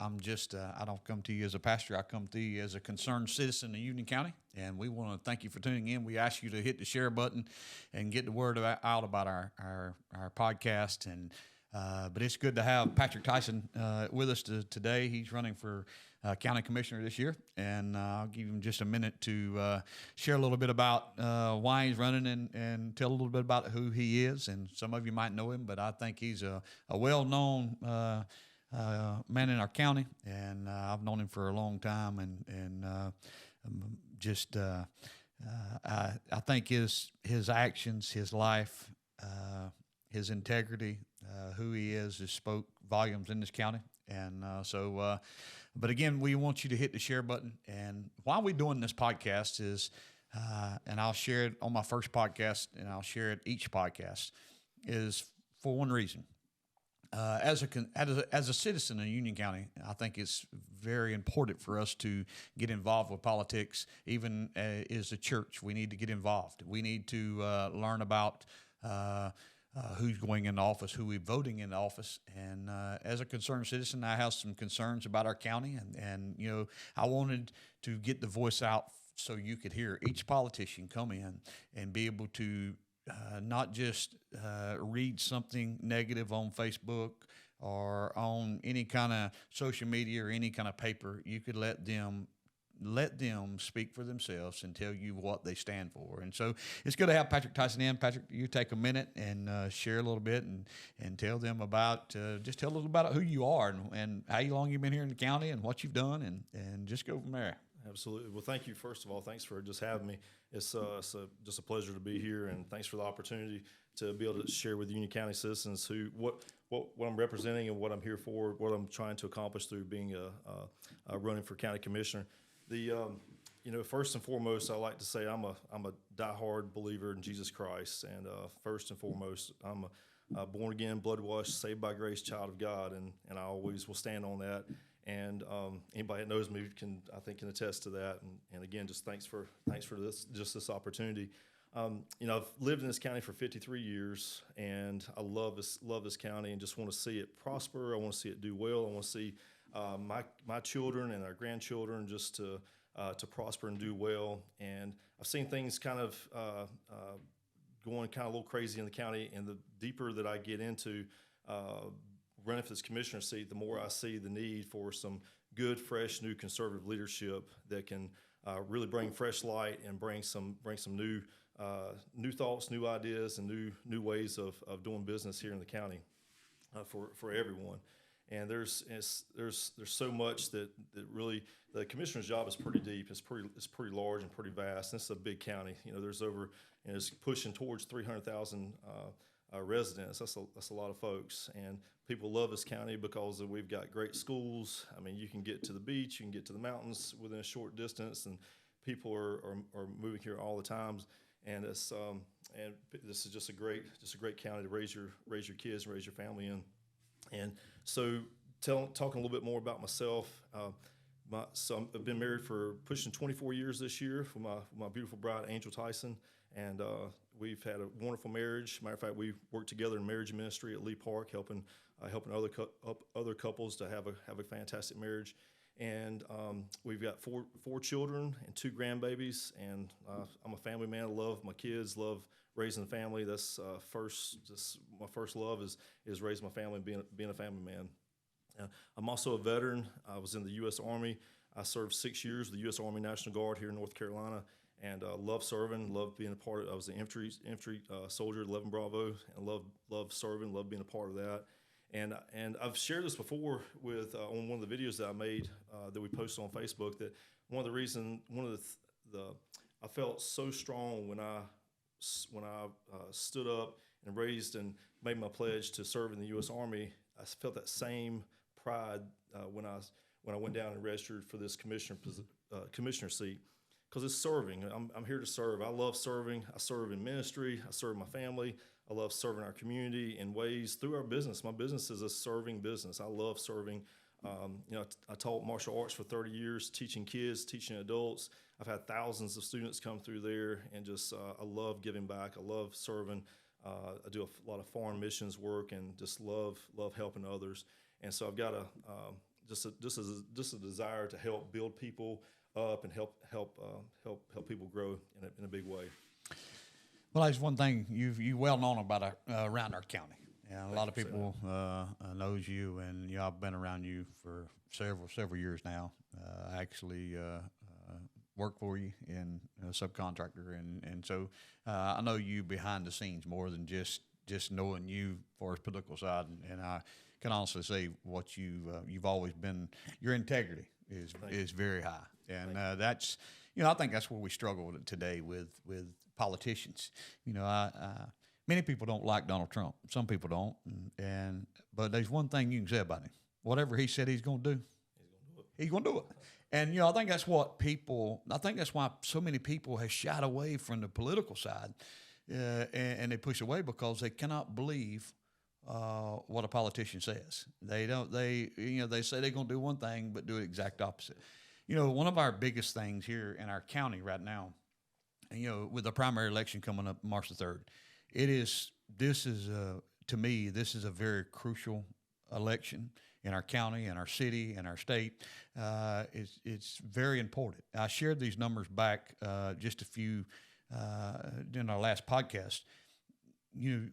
I don't come to you as a pastor. I come to you as a concerned citizen of Union County, and we want to thank you for tuning in. We ask you to hit the share button and get the word out about our podcast. And but it's good to have Patrick Tyson with us today. He's running for county commissioner this year, and I'll give him just a minute to share a little bit about why he's running and tell a little bit about who he is. And some of you might know him, but I think he's a well-known man in our county, and I've known him for a long time, and I think his actions, his life, his integrity, who he is, has spoke volumes in this county. And but again, we want you to hit the share button. And why we're doing this podcast is, and I'll share it on my first podcast, and I'll share it each podcast, is for one reason. As a citizen in Union County, I think it's very important for us to get involved with politics. Even as a church, we need to get involved. We need to learn about who's going into office, who we're voting in office. And as a concerned citizen, I have some concerns about our county, and I wanted to get the voice out so you could hear each politician come in and be able to not just read something negative on Facebook or on any kind of social media or any kind of paper. You could let them speak for themselves and tell you what they stand for. And so it's good to have Patrick Tyson in. Patrick, you take a minute and share a little bit and tell them about, just tell a little about who you are and how long you've been here in the county and what you've done, and just go from there. Absolutely. Well, thank you. First of all, thanks for just having me. It's just a pleasure to be here, and thanks for the opportunity to be able to share with Union County citizens what I'm representing and what I'm here for, what I'm trying to accomplish through being running for county commissioner. First and foremost, I like to say I'm a diehard believer in Jesus Christ, and first and foremost, I'm a born again, blood washed, saved by grace child of God, and I always will stand on that. And anybody that knows me can attest to that. And again, just thanks for this opportunity. I've lived in this county for 53 years, and I love this county, and just want to see it prosper. I want to see it do well. I want to see my children and our grandchildren just to prosper and do well. And I've seen things kind of going kind of a little crazy in the county, and the deeper that I get into running for this commissioner seat, the more I see the need for some good, fresh, new conservative leadership that can really bring fresh light and bring some new thoughts, new ideas, and new ways of doing business here in the county for everyone. And there's so much that really the commissioner's job is pretty deep. It's pretty large and pretty vast. And it's a big county. There's over, it's pushing towards 300,000 residents. That's a lot of folks, and people love this county because we've got great schools. I mean, you can get to the beach, you can get to the mountains within a short distance, and people are moving here all the time. And this is just a great county to raise your kids and raise your family in. And so, talking a little bit more about myself. So I've been married for pushing 24 years this year for my beautiful bride, Angel Tyson, and we've had a wonderful marriage. Matter of fact, we worked together in marriage ministry at Lee Park, helping other couples to have a fantastic marriage. And we've got four children and 2 grandbabies, and I'm a family man. I love my kids, love raising a family. That's my first love is raising my family and being a family man. I'm also a veteran. I was in the U.S. Army. I served 6 years with the U.S. Army National Guard here in North Carolina, and love serving, love being a part of. I was an infantry soldier, 11 Bravo, and love serving, love being a part of that. And I've shared this before with on one of the videos that I made that we posted on Facebook. That I felt so strong when I stood up and raised and made my pledge to serve in the U.S. Army. I felt that same pride when I went down and registered for this commissioner seat, because it's serving. I'm here to serve. I love serving. I serve in ministry. I serve my family. I love serving our community in ways through our business. My business is a serving business. I love serving. I taught martial arts for 30 years, teaching kids, teaching adults. I've had thousands of students come through there, and just I love giving back. I love serving. I do a lot of foreign missions work, and just love helping others. And so I've got just a desire to help build people up and help people grow in a big way. Well, that's one thing you well known about around our county. And a lot of people knows you, and I've been around you for several years now. I actually work for you in a subcontractor, and so I know you behind the scenes more than just knowing you for his political side. And I can honestly say what you've always been. Your integrity is very high, and that's I think that's where we struggle today with politicians. Many people don't like Donald Trump. Some people don't, but there's one thing you can say about him: whatever he said he's going to do, he's going to do it. And I think that's what people. I think that's why so many people have shied away from the political side, and they push away because they cannot believe what a politician says. They don't. They say they're going to do one thing, but do the exact opposite. One of our biggest things here in our county right now, with the primary election coming up March the 3rd, to me, this is a very crucial election in our county, in our city, in our state. It's very important. I shared these numbers back just a few in our last podcast.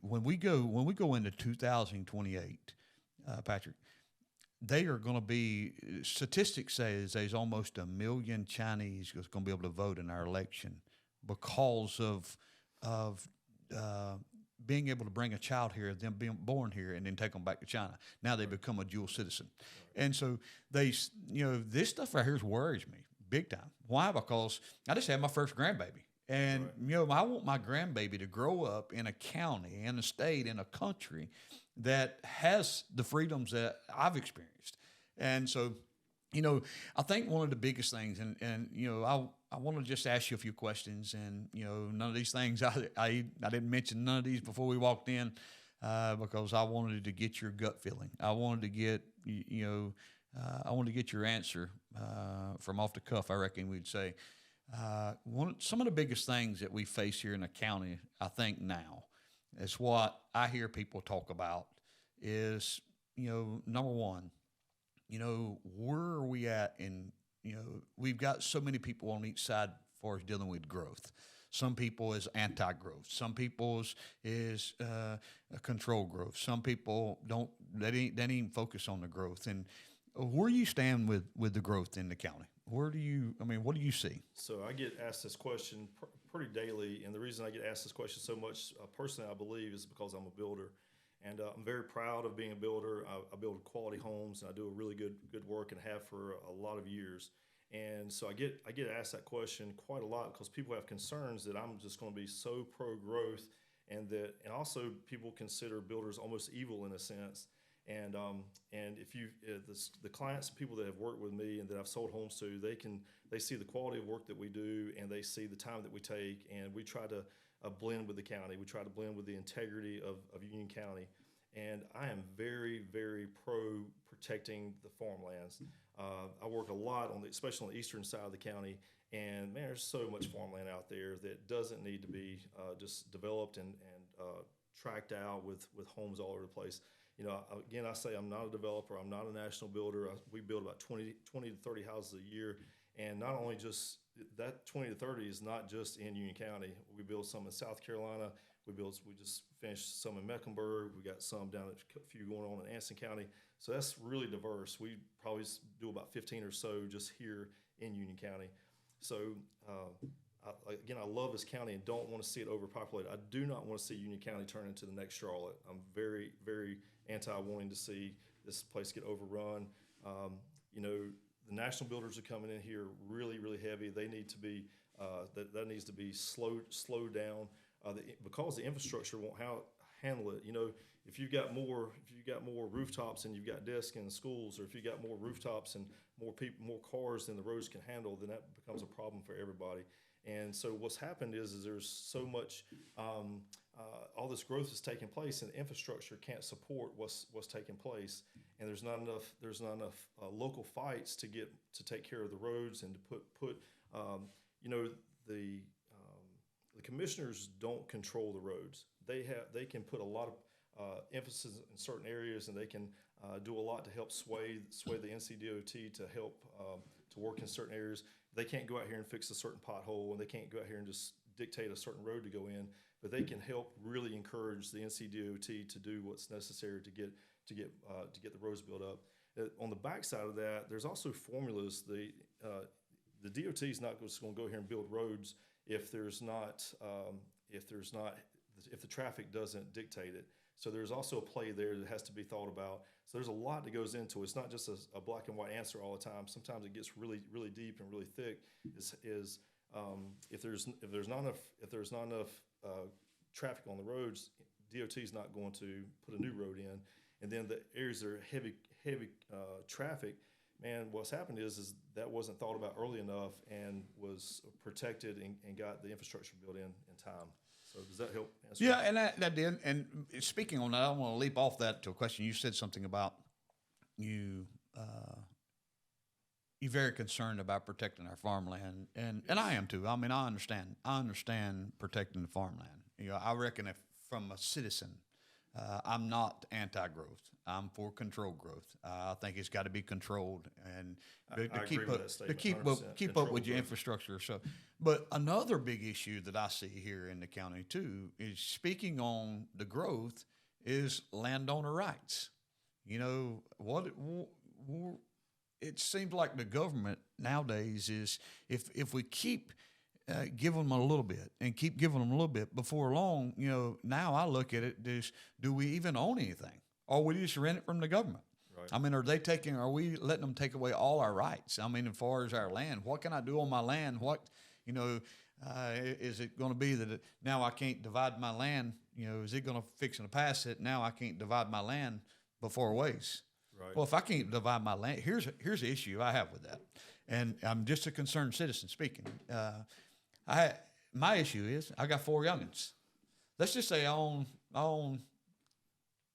When we go into 2028, Patrick, they are going to be, statistics says there's almost 1 million Chinese that's going to be able to vote in our election because of being able to bring a child here, them being born here, and then take them back to China. Now they become a dual citizen. And so this stuff right here worries me big time. Why? Because I just had my first grandbaby. And, I want my grandbaby to grow up in a county, in a state, in a country that has the freedoms that I've experienced. And so, I think one of the biggest things, and I want to just ask you a few questions, and, none of these things, I didn't mention none of these before we walked in because I wanted to get your gut feeling. I wanted to get, I wanted to get your answer from off the cuff, I reckon we'd say. Some of the biggest things that we face here in the county, I think now, is what I hear people talk about is, number one, where are we at in, we've got so many people on each side for dealing with growth. Some people is anti-growth. Some people is control growth. Some people they didn't even focus on the growth. And where do you stand with the growth in the county? What do you see? So I get asked this question pretty daily, and the reason I get asked this question so much, personally, I believe, is because I'm a builder, and I'm very proud of being a builder. I build quality homes, and I do a really good work, and have for a lot of years. And so I get asked that question quite a lot because people have concerns that I'm just going to be so pro growth, and also people consider builders almost evil in a sense. And if the clients, people that have worked with me and that I've sold homes to, they see the quality of work that we do, and they see the time that we take, and we try to blend with the county. We try to blend with the integrity of Union County, and I am very, very pro protecting the farmlands. I work a lot especially on the eastern side of the county, and man, there's so much farmland out there that doesn't need to be just developed and tracked out with homes all over the place. Again, I say I'm not a developer. I'm not a national builder. We build about 20 to 30 houses a year. And not only just that 20 to 30 is not just in Union County. We build some in South Carolina. We just finished some in Mecklenburg. We got some down at a few going on in Anson County. So that's really diverse. We probably do about 15 or so just here in Union County. So I love this county and don't want to see it overpopulated. I do not want to see Union County turn into the next Charlotte. I'm very, very wanting to see this place get overrun. The national builders are coming in here really, really heavy. They need to be that needs to be slowed down because the infrastructure won't handle it. If you've got more rooftops and you've got desks in schools, or if you've got more rooftops and more cars than the roads can handle, then that becomes a problem for everybody. And so what's happened is there's so much, all this growth is taking place, and infrastructure can't support what's taking place. And there's not enough local fights to take care of the roads and to put the commissioners don't control the roads. They can put a lot of emphasis in certain areas, and they can do a lot to help sway the NCDOT to help to work in certain areas. They can't go out here and fix a certain pothole, and they can't go out here and just dictate a certain road to go in, but they can help really encourage the NCDOT to do what's necessary to get the roads built up. On the backside of that, there's also formulas. The DOT is not just going to go here and build roads if the traffic doesn't dictate it. So there's also a play there that has to be thought about. So there's a lot that goes into it. It's not just a black and white answer all the time. Sometimes it gets really, really deep and really thick. If there's not enough traffic on the roads, DOT is not going to put a new road in. And then the areas that are heavy traffic, man, what's happened is that wasn't thought about early enough and was protected and got the infrastructure built in time. So does that help answer? Yeah, and that did. And speaking on that, I want to leap off that to a question. You said something about you're very concerned about protecting our farmland, and I am too. I mean, I understand protecting the farmland. You know, I reckon if from a citizen, I'm not anti-growth. I'm for controlled growth. I think it's got to be controlled and keep up with your infrastructure. So, but another big issue that I see here in the county too is, speaking on the growth, is landowner rights. You know it seems like the government nowadays is, if we keep give them a little bit and keep giving them a little bit, before long, you know, now I look at it as, do we even own anything? Or we just rent it from the government? Right. I mean, are we letting them take away all our rights? I mean, as far as our land, what can I do on my land? Is it going to be that now I can't divide my land? You know, is it going to fixing to pass it? Now I can't divide my land before ways. Right. Well, if I can't divide my land, here's the issue I have with that. And I'm just a concerned citizen speaking. My issue is I got 4 youngins. Let's just say I own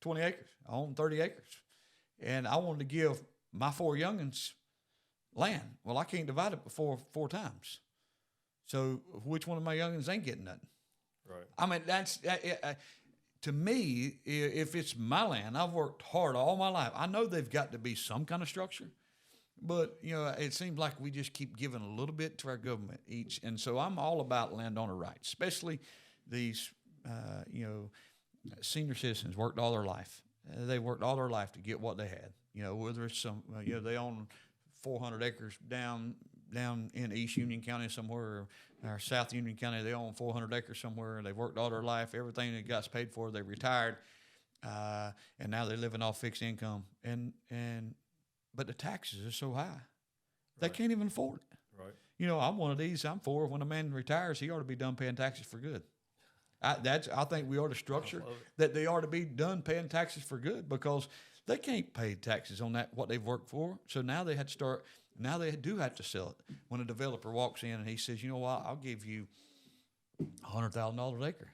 20 acres. I own 30 acres. And I wanted to give my 4 youngins land. Well, I can't divide it before 4 times. So which one of my youngins ain't getting nothing? Right. I mean, that's to me, if it's my land, I've worked hard all my life. I know they've got to be some kind of structure. But, you know, it seems like we just keep giving a little bit to our government each. And so I'm all about landowner rights, especially these, senior citizens worked all their life. They worked all their life to get what they had. You know, whether it's they own 400 acres down in East Union County somewhere, or South Union County, they own 400 acres somewhere. They've worked all their life. Everything that got paid for, they retired. And now they're living off fixed income. But the taxes are so high, they can't even afford it. Right. You know, I'm one of these. I'm for when a man retires, he ought to be done paying taxes for good. I think we ought to structure that they ought to be done paying taxes for good, because they can't pay taxes on that what they've worked for. So now they had to start. Now they do have to sell it. When a developer walks in and he says, "You know what? I'll give you $100,000 an acre."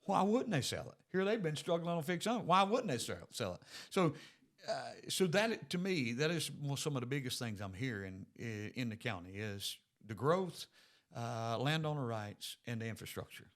Why wouldn't they sell it? Here they've been struggling on fixed income. Why wouldn't they sell it? So that, to me, that is some of the biggest things I'm hearing in the county is the growth, landowner rights, and the infrastructure.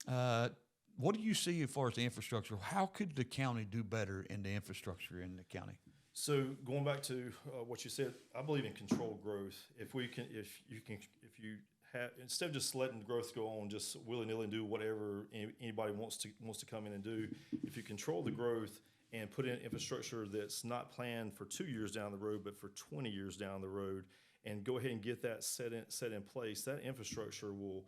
What do you see as far as the infrastructure? How could the county do better in the infrastructure in the county? So going back to what you said, I believe in controlled growth. If you have, instead of just letting growth go on, just willy-nilly and do whatever anybody wants to come in and do, if you control the growth and put in infrastructure that's not planned for 2 years down the road, but for 20 years down the road, and go ahead and get that set in place, that infrastructure will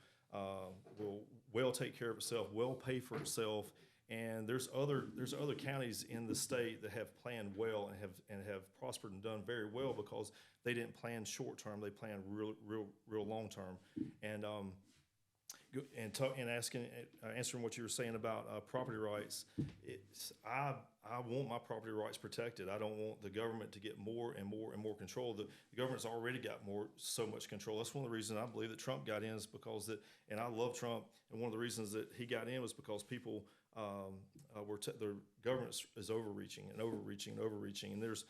well take care of itself, well pay for itself. And there's other counties in the state that have planned well and have prospered and done very well because they didn't plan short term; they planned real long term. And answering what you were saying about property rights, I want my property rights protected. I don't want the government to get more and more control. The government's already got so much control. That's one of the reasons I believe that Trump got in is because and I love Trump, and one of the reasons that he got in was because people the government is overreaching, and there's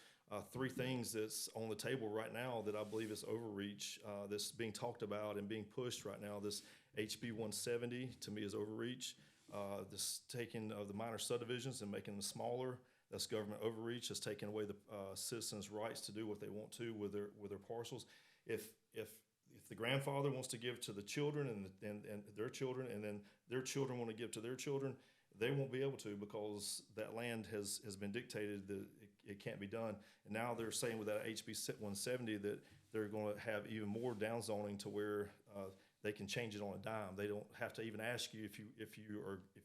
3 things that's on the table right now that I believe is overreach that's being talked about and being pushed right now. This HB 170 to me is overreach. This taking of the minor subdivisions and making them smaller. That's government overreach. That's taking away the citizens' rights to do what they want to with their parcels. If the grandfather wants to give to the children and their children, and then their children want to give to their children, they won't be able to, because that land has been dictated that it can't be done. And now they're saying with that HB 170 that they're going to have even more downzoning to where they can change it on a dime. They don't have to even ask you if you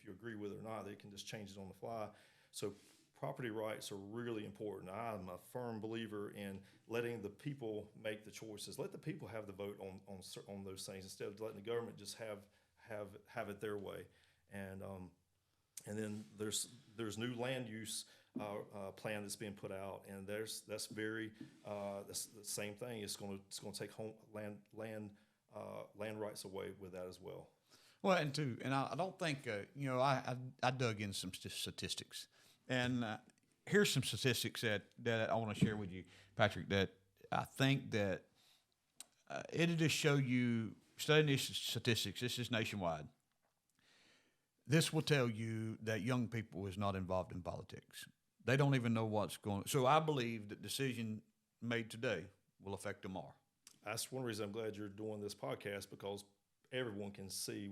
agree with it or not. They can just change it on the fly. So property rights are really important. I'm a firm believer in letting the people make the choices. Let the people have the vote on those things instead of letting the government just have it their way. And then there's new land use plan that's being put out, and that's the same thing. It's going to take land rights away with that as well. Well, and I don't think I dug in some statistics, and here's some statistics that I want to share with you, Patrick. That I think that it'll just show you, studying these statistics. This is nationwide. This will tell you that young people is not involved in politics. They don't even know what's going on. So I believe that decision made today will affect tomorrow. That's one reason I'm glad you're doing this podcast, because everyone can see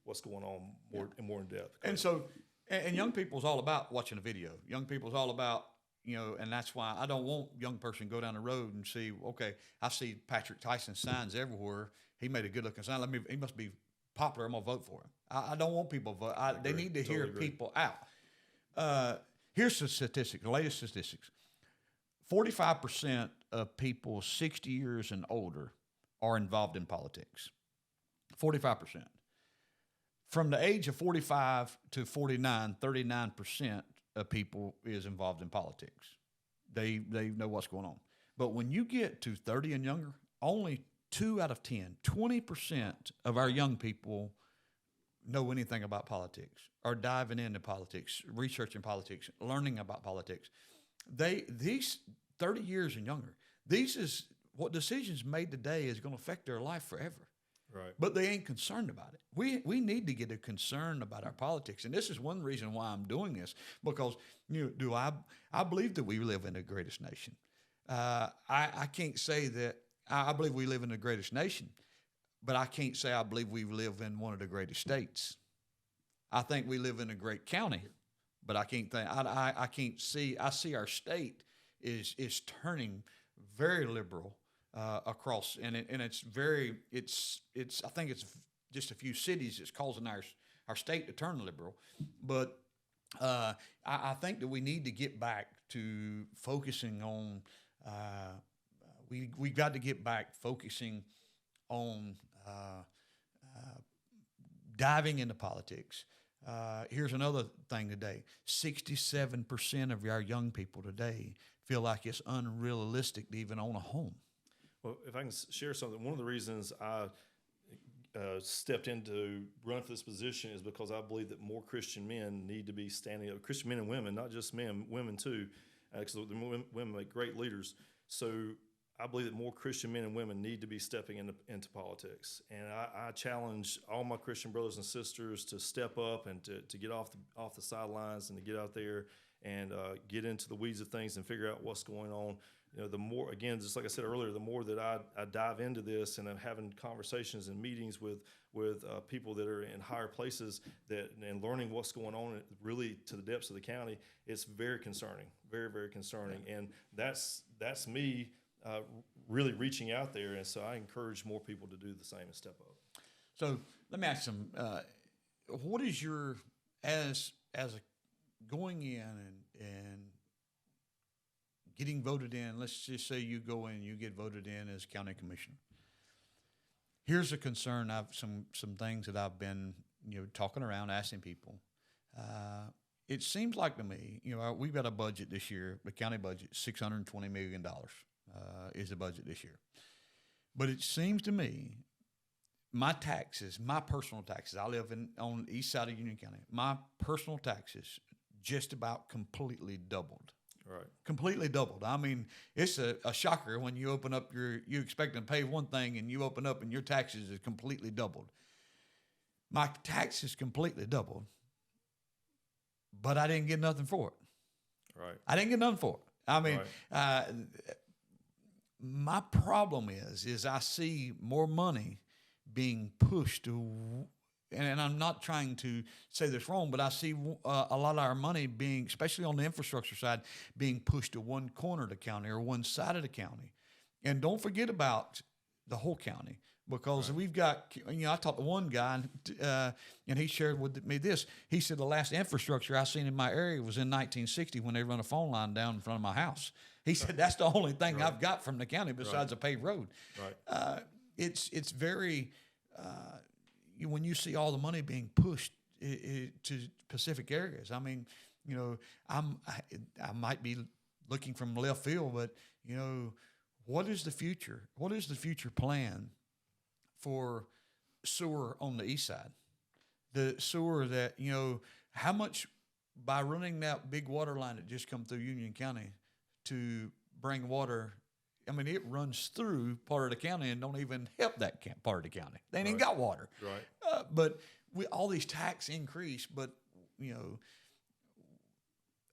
what's going on more in depth. And so, and young people's all about watching a video. Young people's all about, and that's why I don't want young person go down the road and see, okay, I see Patrick Tyson signs everywhere. He made a good looking sign. He must be popular. I'm gonna vote for him. I don't want people to vote. They need to hear people out. Here's the statistics, the latest statistics. 45% of people 60 years and older are involved in politics. 45%. From the age of 45 to 49, 39% of people is involved in politics. They know what's going on. But when you get to 30 and younger, only 2 out of 10, 20% of our young people know anything about politics, or diving into politics, researching politics, learning about politics. These 30 years and younger, these is what decisions made today is going to affect their life forever. Right. But they ain't concerned about it. We need to get a concern about our politics, and this is one reason why I'm doing this, because I believe that we live in the greatest nation. I can't say that I believe we live in the greatest nation, but I can't say I believe we live in one of the greatest states. I think we live in a great county, but I can't see. I see our state is turning very liberal across, and it's I think it's just a few cities that's causing our state to turn liberal, but I think that we need to get back to focusing on. We got to get back focusing on diving into politics. Here's another thing today. 67% of our young people today feel like it's unrealistic to even own a home. Well, if I can share something, one of the reasons I stepped into run for this position is because I believe that more Christian men need to be standing up. Christian men and women, not just men, women too, because the women make great leaders. So I believe that more Christian men and women need to be stepping into politics. And I challenge all my Christian brothers and sisters to step up and to get off the sidelines and to get out there and get into the weeds of things and figure out what's going on. The more, again, just like I said earlier, the more that I dive into this and I'm having conversations and meetings with people that are in higher places and learning what's going on really to the depths of the county, it's very concerning, very, very concerning. Yeah. And that's me really reaching out there. And so I encourage more people to do the same and step up. So let me ask some, what is your, as going in and getting voted in, let's just say you go in, you get voted in as county commissioner. Here's a concern. Some things that I've been, talking around, asking people. It seems like to me, we've got a budget this year, the county budget, $620 million is the budget this year. But it seems to me, my taxes, my personal taxes, I live on the east side of Union County, my personal taxes just about completely doubled. Right. Completely doubled. I mean, it's a shocker when you open up you expect to pay one thing and you open up and your taxes is completely doubled. My taxes completely doubled, but I didn't get nothing for it. Right. I didn't get none for it. I mean, Right. my problem is I see more money being pushed to, and I'm not trying to say this wrong, but I see a lot of our money being, especially on the infrastructure side, being pushed to one corner of the county or one side of the county. And don't forget about the whole county, because we've got, I talked to one guy, and he shared with me this. He said the last infrastructure I seen in my area was in 1960 when they run a phone line down in front of my house. He said that's the only thing I've got from the county besides a paved road. Right. It's very when you see all the money being pushed to specific areas. I mean, I might be looking from left field, but what is the future? What is the future plan for sewer on the east side? The sewer that, how much by running that big water line that just come through Union County to bring water, I mean, it runs through part of the county and don't even help that part of the county. They ain't even got water. Right. But all these tax increase, but,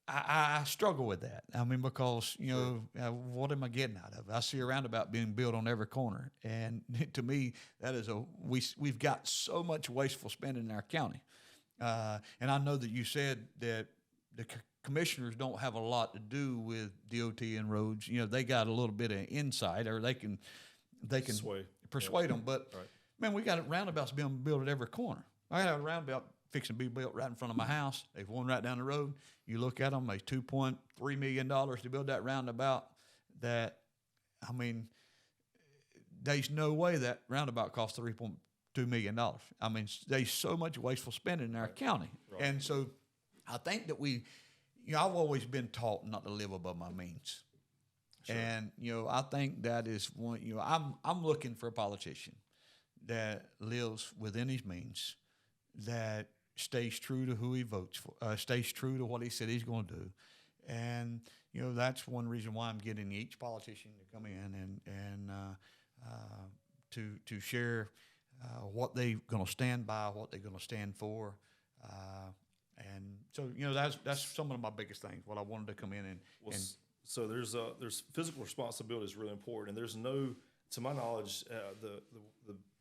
I struggle with that. I mean, because, what am I getting out of it? I see a roundabout being built on every corner. And to me, that is we've got so much wasteful spending in our county. And I know that you said that the commissioners don't have a lot to do with DOT and roads. They got a little bit of insight, or they can persuade them. But man, we got roundabouts being built at every corner. I got a roundabout fixing to be built right in front of my house. They've one right down the road. You look at them, they $2.3 million to build that roundabout. That, I mean, there's no way that roundabout costs $3.2 million. I mean, there's so much wasteful spending in our county. Right. And so I think that I've always been taught not to live above my means. Sure. And, I think that is one, I'm looking for a politician that lives within his means, that stays true to who he votes for, stays true to what he said he's going to do. And, that's one reason why I'm getting each politician to come in and to share what they're going to stand by, what they're going to stand for. And so, that's some of my biggest things, what I wanted to come in and so there's physical responsibility is really important, and there's no, to my knowledge, the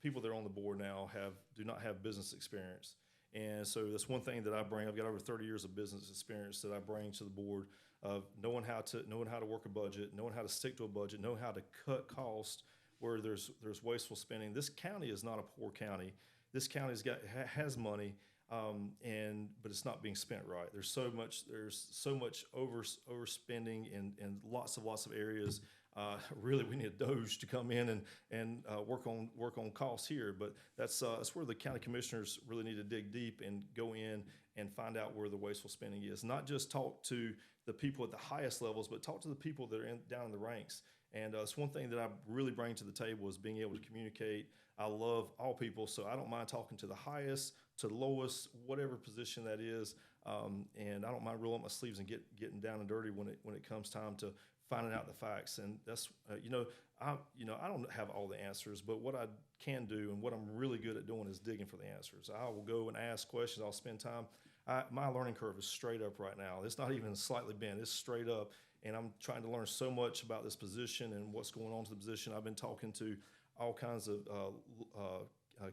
people that are on the board now do not have business experience. And so that's one thing that I bring. I've got over 30 years of business experience that I bring to the board, of knowing how to work a budget, knowing how to stick to a budget, knowing how to cut costs where there's wasteful spending. This county is not a poor county. This county's has money, but it's not being spent right. There's so much overspending in lots of areas. Really, we need a Doge to come in and work on costs here. But that's where the county commissioners really need to dig deep and go in and find out where the wasteful spending is. Not just talk to the people at the highest levels, but talk to the people that are down in the ranks. And it's one thing that I really bring to the table is being able to communicate. I love all people, so I don't mind talking to the highest, to the lowest, whatever position that is. And I don't mind rolling up my sleeves and getting down and dirty when it comes time to finding out the facts. And that's I don't have all the answers, but what I can do and what I'm really good at doing is digging for the answers. I will go and ask questions. I'll spend time. My learning curve is straight up right now. It's not even slightly bent. It's straight up. And I'm trying to learn so much about this position and what's going on to the position. I've been talking to all kinds of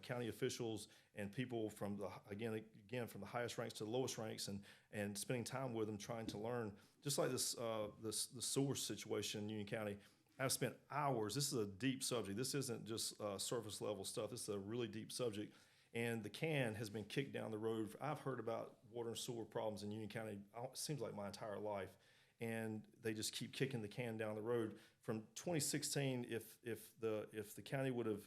county officials and people from from the highest ranks to the lowest ranks, and spending time with them, trying to learn. Just like the sewer situation in Union County, I've spent hours. This is a deep subject. This isn't just surface level stuff. This is a really deep subject. And the can has been kicked down the road. I've heard about water and sewer problems in Union County, it seems like my entire life. And they just keep kicking the can down the road. From 2016, if the county would have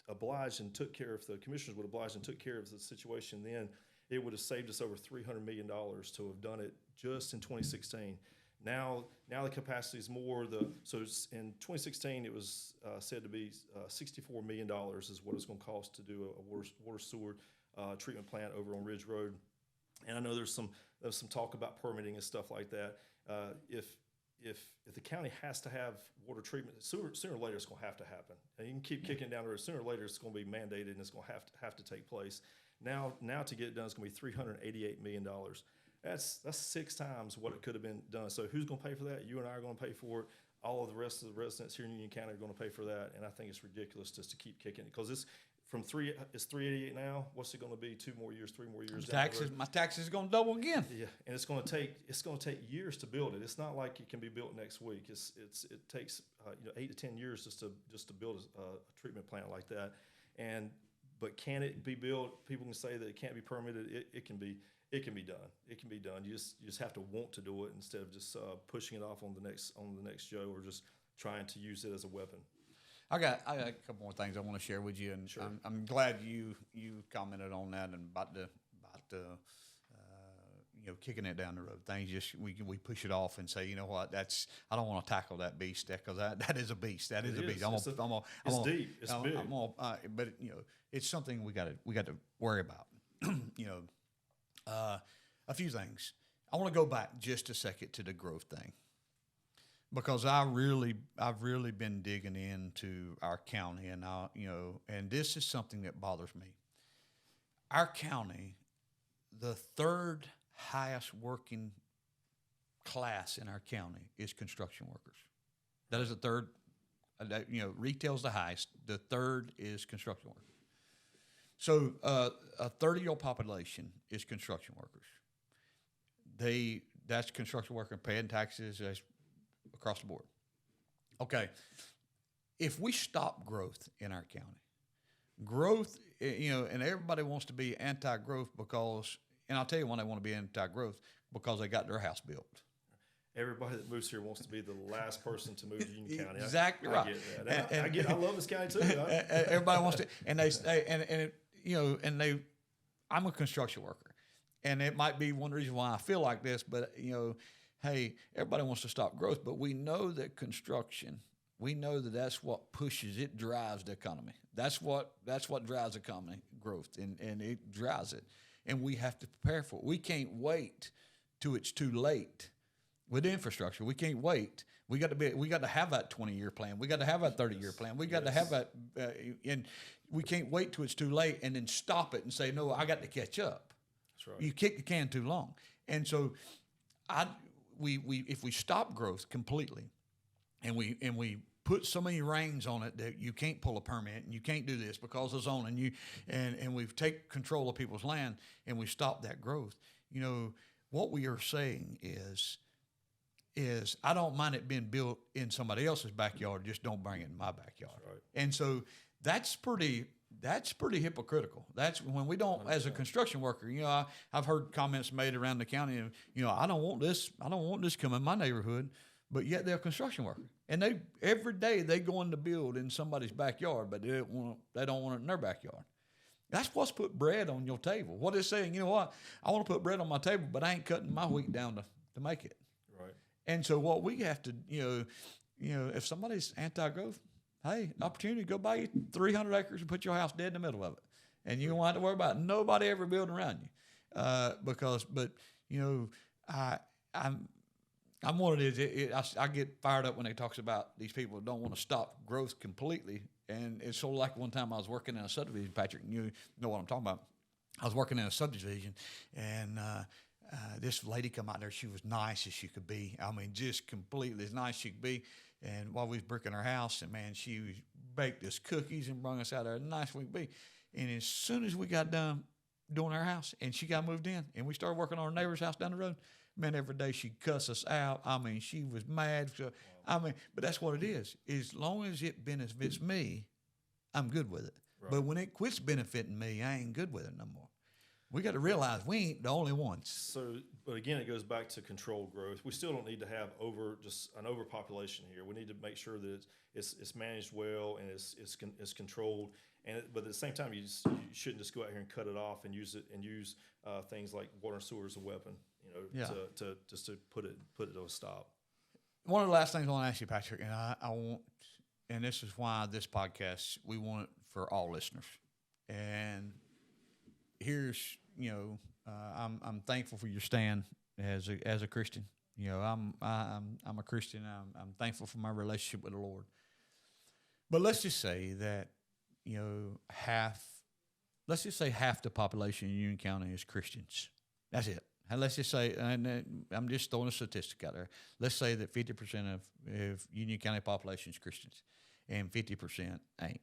obliged and took care, if the commissioners would have obliged and took care of the situation then, it would have saved us over $300 million to have done it just in 2016. Now the capacity is more. So in 2016, it was said to be $64 million is what it's going to cost to do a water sewer treatment plant over on Ridge Road. And I know there's some talk about permitting and stuff like that. If the county has to have water treatment, sooner or later it's going to have to happen. And you can keep kicking it down the road. Sooner or later it's going to be mandated and it's going to have to take place. Now to get it done, it's going to be $388 million. That's 6 times what it could have been done. So who's going to pay for that? You and I are going to pay for it. All of the rest of the residents here in Union County are going to pay for that. And I think it's ridiculous just to keep kicking it, because it's it's 388 now. What's it going to be? 2 more years, 3 more years? My taxes are going to double again. Yeah, and it's going to take years to build it. It's not like it can be built next week. It takes 8 to 10 years just to build a treatment plant like that. But can it be built? People can say that it can't be permitted. It can be. It can be done. It can be done. You just have to want to do it instead of just pushing it off on the next Joe, or just trying to use it as a weapon. I got a couple more things I want to share with you, and sure. I'm glad you commented on that and about the kicking it down the road. Things just we push it off and say, you know what, I don't want to tackle that beast, because that is a beast. That is a beast. It's deep. It's big. But it's something we got to worry about. A few things. I want to go back just a second to the growth thing, because I've really been digging into our county, and and this is something that bothers me. Our county, the third highest working class in our county is construction workers. That is the third. Retail's the highest. The third is construction workers. So a 30-year-old population is construction workers. That's construction worker paying taxes across the board. Okay, if we stop growth in our county, and everybody wants to be anti-growth because, and I'll tell you why they want to be anti-growth, because they got their house built. Everybody that moves here wants to be the last person to move to Union County. Exactly right. I get that. I love this county too. Everybody wants to, and I'm a construction worker, and it might be one reason why I feel like this, but hey, everybody wants to stop growth, but we know that construction, that's what pushes, it drives the economy. That's what drives economy growth, and it drives it, and we have to prepare for it. We can't wait till it's too late. With infrastructure, we can't wait. We got to have that 20-year plan. We got to have that 30-year plan. We got to have that, and we can't wait till it's too late and then stop it and say, no, I got to catch up. That's right. You kick the can too long, and so if we stop growth completely, and we put so many reins on it that you can't pull a permit and you can't do this because of zoning, and we take control of people's land and we stop that growth. What we are saying is I don't mind it being built in somebody else's backyard, just don't bring it in my backyard. That's right. And so that's pretty hypocritical. That's when we don't, as a construction worker, I've heard comments made around the county of, I don't want this coming in my neighborhood, but yet they're a construction worker. And every day they go in to build in somebody's backyard, but they don't want it in their backyard. That's what's put bread on your table. What it's saying, I want to put bread on my table, but I ain't cutting my wheat down to make it. Right. And so what we have to, if somebody's anti-growth, hey, opportunity, go buy you 300 acres and put your house dead in the middle of it. And you don't have to worry about nobody ever building around you. I'm one of these, I get fired up when they talks about these people who don't want to stop growth completely. And it's sort of like one time I was working in a subdivision, Patrick, and you know what I'm talking about. I was working in a subdivision, and this lady come out there. She was nice as she could be. I mean, just completely as nice as she could be. And while we was bricking her house, and man, she baked us cookies and brought us out there as nice as we could be. And as soon as we got done doing our house, and she got moved in, and we started working on our neighbor's house down the road, man, every day she'd cuss us out. I mean, she was mad. So, but that's what it is. As long as it benefits me, I'm good with it. Right. But when it quits benefiting me, I ain't good with it no more. We got to realize we ain't the only ones. So, but again, it goes back to controlled growth. We still don't need to have an overpopulation here. We need to make sure that it's managed well and it's controlled. But at the same time, you shouldn't just go out here and cut it off and use things like water and sewer as a weapon. To put it to a stop. One of the last things I want to ask you, Patrick, and I want, and this is why this podcast, we want it for all listeners. And here's, I'm thankful for your stand as a Christian. I'm a Christian. I'm thankful for my relationship with the Lord. But let's just say that, half the population in Union County is Christians. That's it. And let's just say, and I'm just throwing a statistic out there. Let's say that 50% of Union County population is Christians, and 50% ain't.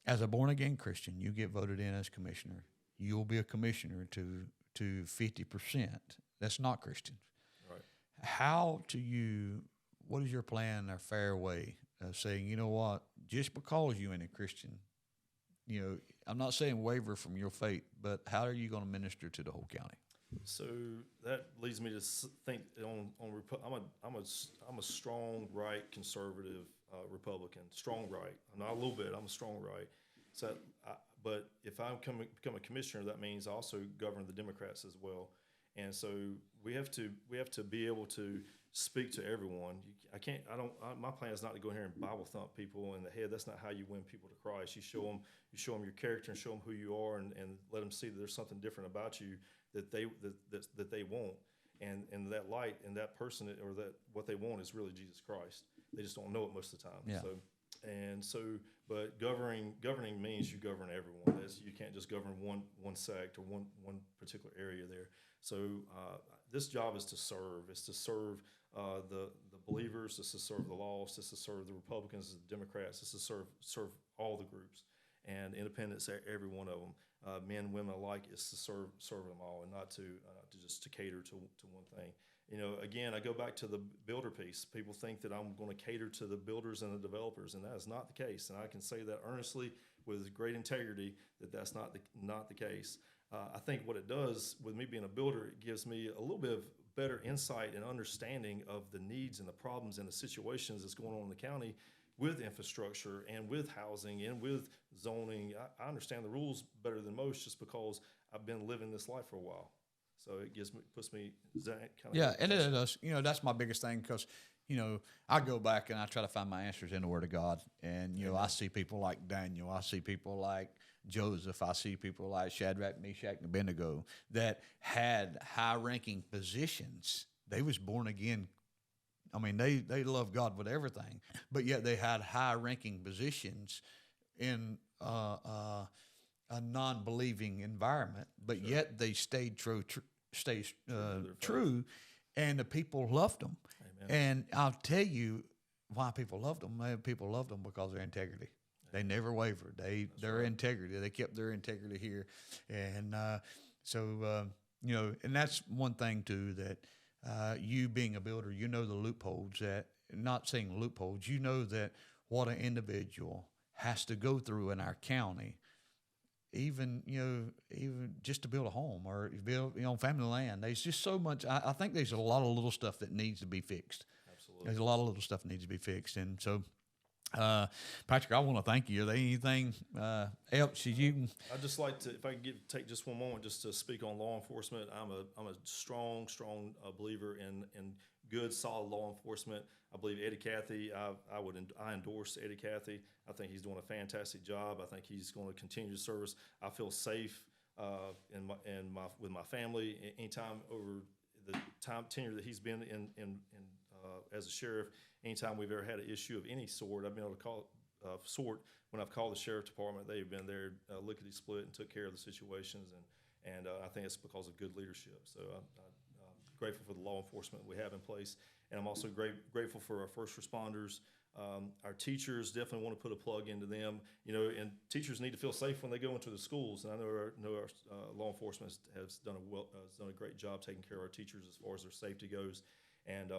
As a born again Christian, you get voted in as commissioner. You'll be a commissioner to 50% that's not Christians. Right. What is your plan or fair way of saying, you know what, just because you ain't a Christian, I'm not saying waver from your faith, but how are you going to minister to the whole county? So that leads me to think I'm a strong right conservative Republican, strong right. I'm not a little bit. I'm a strong right. So, but if I become a commissioner, that means I also govern the Democrats as well. And so we have to be able to speak to everyone. My plan is not to go in here and Bible thump people in the head. That's not how you win people to Christ. You show them your character and show them who you are, and let them see that there's something different about you that they want. And that light and that person, or that what they want, is really Jesus Christ. They just don't know it most of the time. Yeah. But governing means you govern everyone. You can't just govern one sect or one particular area there. So this job is to serve. It's to serve the believers. It's to serve the lost. It's to serve the Republicans, the Democrats. It's to serve all the groups, and independents, every one of them, men, women alike. Is to serve them all, and not to just to cater to one thing. Again, I go back to the builder piece. People think that I'm going to cater to the builders and the developers, and that is not the case. And I can say that earnestly with great integrity that that's not the case. I think what it does with me being a builder, it gives me a little bit of better insight and understanding of the needs and the problems and the situations that's going on in the county with infrastructure and with housing and with zoning. I understand the rules better than most just because I've been living this life for a while. So it puts me kind of. Yeah, and it does. That's my biggest thing, because I go back and I try to find my answers in the Word of God, and I see people like Daniel, I see people like Joseph, I see people like Shadrach, Meshach, and Abednego that had high-ranking positions. They was born again. I mean, they love God with everything, but yet they had high-ranking positions in a non-believing environment, but Sure. yet they stayed true, and the people loved them. Amen. And I'll tell you why people loved them. People loved them because of their integrity. They never wavered. Their right. integrity. They kept their integrity here, and and that's one thing too, that you being a builder, the loopholes that. Not saying loopholes, that what an individual has to go through in our county. Even just to build a home or build family land. There's just so much. I think there's a lot of little stuff that needs to be fixed. Absolutely, there's a lot of little stuff that needs to be fixed. And so, Patrick, I want to thank you. Are there anything else you? I'd just like to, if I can take just one moment just to speak on law enforcement. I'm a strong believer in good, solid law enforcement. I believe Eddie Cathy. I endorse Eddie Cathy. I think he's doing a fantastic job. I think he's going to continue to serve us. I feel safe with my family. Anytime over the tenure that he's been in as a sheriff, anytime we've ever had an issue of any sort, I've been able to call when I've called the sheriff department. They've been there lickety split and took care of the situations, and I think it's because of good leadership. So I'm grateful for the law enforcement we have in place. And I'm also grateful for our first responders. Our teachers, definitely want to put a plug into them. And teachers need to feel safe when they go into the schools. And I know our law enforcement has done a great job taking care of our teachers as far as their safety goes. And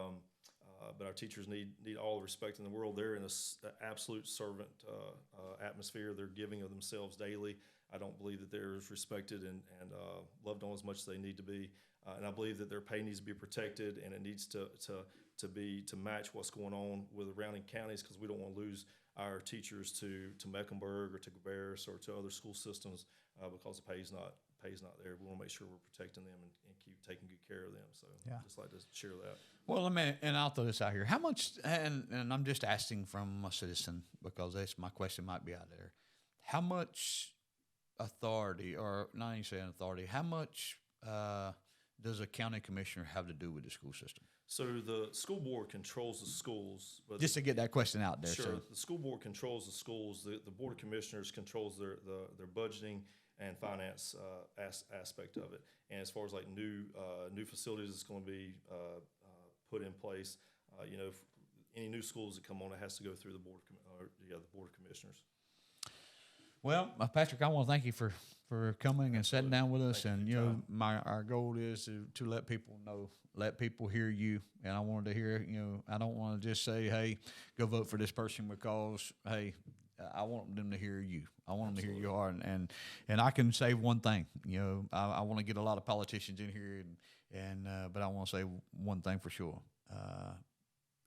but our teachers need all the respect in the world. They're in an absolute servant atmosphere. They're giving of themselves daily. I don't believe that they're respected and loved on as much as they need to be. And I believe that their pay needs to be protected, and it needs to match what's going on with surrounding counties, because we don't want to lose our teachers to Mecklenburg or to Cabarrus or to other school systems because the pay's not there. We want to make sure we're protecting them and keep taking good care of them. So yeah. Just like to share that. Well, and I'll throw this out here. How much, and I'm just asking from a citizen because my question might be out there. How much authority, or not even saying authority, how much does a county commissioner have to do with the school system? So the school board controls the schools. But just to get that question out there. Sure. So. The school board controls the schools. The board of commissioners controls their budgeting. and finance aspect of it. And as far as like new facilities that's going to be put in place, any new schools that come on, it has to go through the board of commissioners. Well, Patrick, I want to thank you for coming and sitting down with us. And our goal is to let people know, let people hear you. And I wanted to hear, I don't want to just say, hey, go vote for this person, because hey, I want them to hear you. I want them to hear your heart. And I can say one thing. I want to get a lot of politicians in here, but I want to say one thing for sure.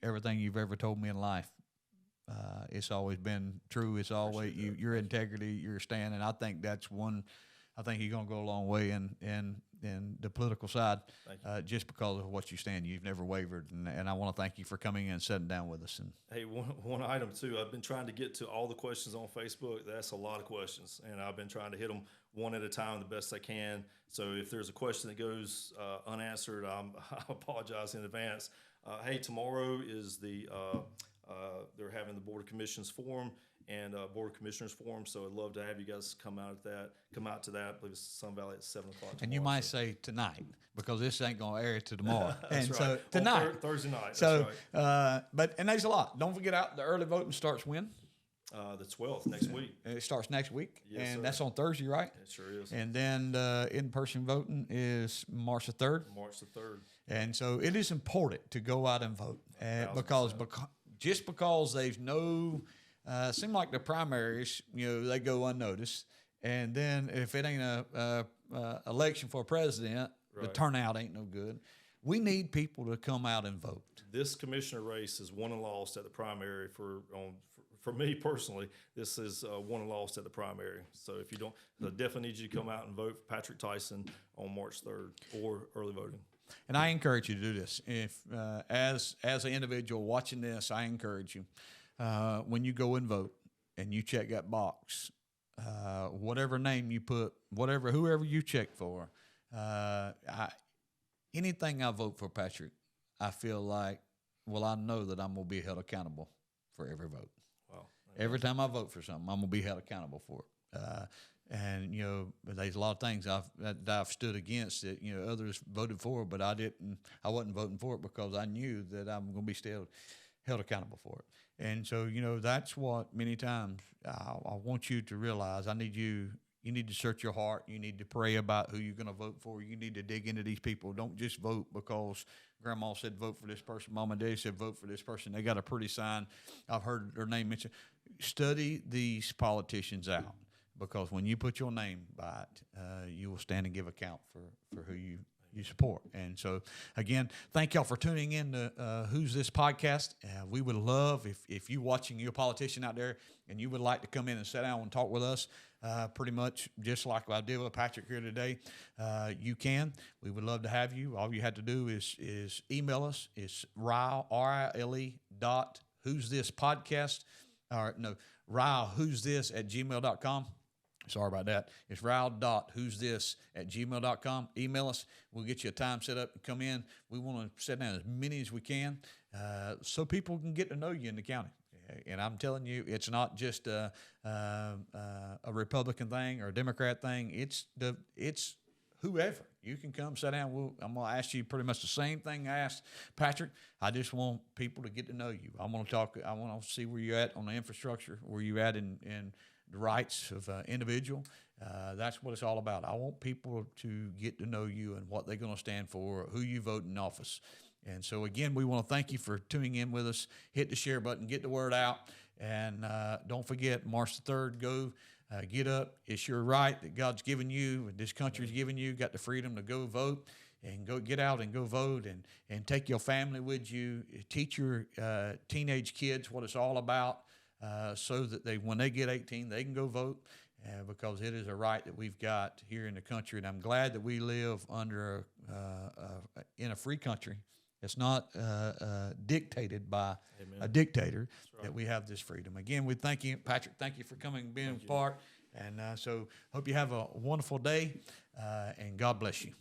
Everything you've ever told me in life, it's always been true. It's always your integrity, your stand, and I think that's one. I think you're going to go a long way in the political side, just because of what you stand. You've never wavered, and I want to thank you for coming in and sitting down with us. And hey, one item too. I've been trying to get to all the questions on Facebook. That's a lot of questions, and I've been trying to hit them one at a time the best I can. So if there's a question that goes unanswered, I apologize in advance. Hey, tomorrow is they're having the Board of Commissioners Forum and Board of Commissioners Forum, so I'd love to have you guys come out to that. I believe it's Sun Valley at 7 o'clock. And you might say tonight, because this ain't going to air to tomorrow. That's and right. so tonight, Thursday night. So, that's right. And there's a lot. Don't forget the early voting starts when? The 12th, next week. It starts next week, yes, and sir. that's on Thursday, right? It sure is. And then in-person voting is March the 3rd. March the 3rd. And so it is important to go out and vote, because there's no, seem like the primaries, they go unnoticed, and then if it ain't a election for president, the turnout ain't no good. We need people to come out and vote. This commissioner race is won and lost at the primary for me personally. This is won and lost at the primary. So if you don't, I definitely need you to come out and vote for Patrick Tyson on March 3rd or early voting. And I encourage you to do this. If as an individual watching this, I encourage you, when you go and vote and you check that box, whatever name you put, whoever you check for, anything I vote for Patrick, I feel like, I know that I'm going to be held accountable for every vote. Wow. Every time I vote for something, I'm going to be held accountable for it. And there's a lot of things that I've stood against that others voted for, but I wasn't voting for it because I knew that I'm going to be still held accountable for it. And so that's what many times I want you to realize. You need to search your heart. You need to pray about who you're going to vote for. You need to dig into these people. Don't just vote because Grandma said vote for this person. Mom and Dad said vote for this person. They got a pretty sign. I've heard their name mentioned. Study these politicians out. Because when you put your name by it, you will stand and give account for who you support. And so, again, thank y'all for tuning in to Who's This Podcast. We would love if you watching, you're a politician out there, and you would like to come in and sit down and talk with us, pretty much just like I did with Patrick here today, you can. We would love to have you. All you have to do is email us. It's Rile, R-I-L-E who's this podcast, Rile, who's this @gmail.com. Sorry about that. It's rile.who'sthis@gmail.com. Email us. We'll get you a time set up and come in. We want to sit down as many as we can so people can get to know you in the county. And I'm telling you, it's not just a Republican thing or a Democrat thing. It's whoever. You can come sit down. I'm going to ask you pretty much the same thing I asked Patrick. I just want people to get to know you. I want to talk. I want to see where you're at on the infrastructure, where you're at in the rights of individual. That's what it's all about. I want people to get to know you and what they're going to stand for, who you vote in office. And so, again, we want to thank you for tuning in with us. Hit the share button, get the word out. And don't forget, March the 3rd, go get up. It's your right that God's given you, this country's given you. Got the freedom to go vote and go get out and go vote and take your family with you. Teach your teenage kids what it's all about. So that when they get 18, they can go vote, because it is a right that we've got here in the country. And I'm glad that we live in a free country. It's not dictated by a dictator. That we have this freedom. Again, we thank you, Patrick. Thank you for coming and being a part. And so hope you have a wonderful day, and God bless you.